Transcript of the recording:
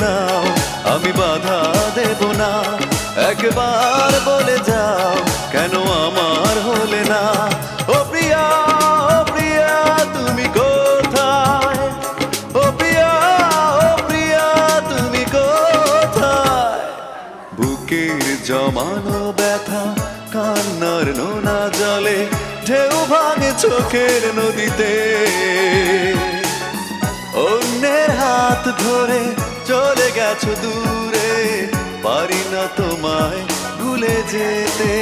নাও, আমি বাধা দেব না। একবার বলে যাও কেন আমার হলে না। ও প্রিয়া, ও প্রিয়া তুমি কোথায়? ও প্রিয়া, ও প্রিয়া তুমি কোথায়? বুকের জমানো ব্যথা কান্নার নোনা জলে ঢেউ ভাঙে চোখের নদীতে। অন্যের হাত ধরে চলে গেছো দূরে, পারি না তোমায় ভুলে যেতে।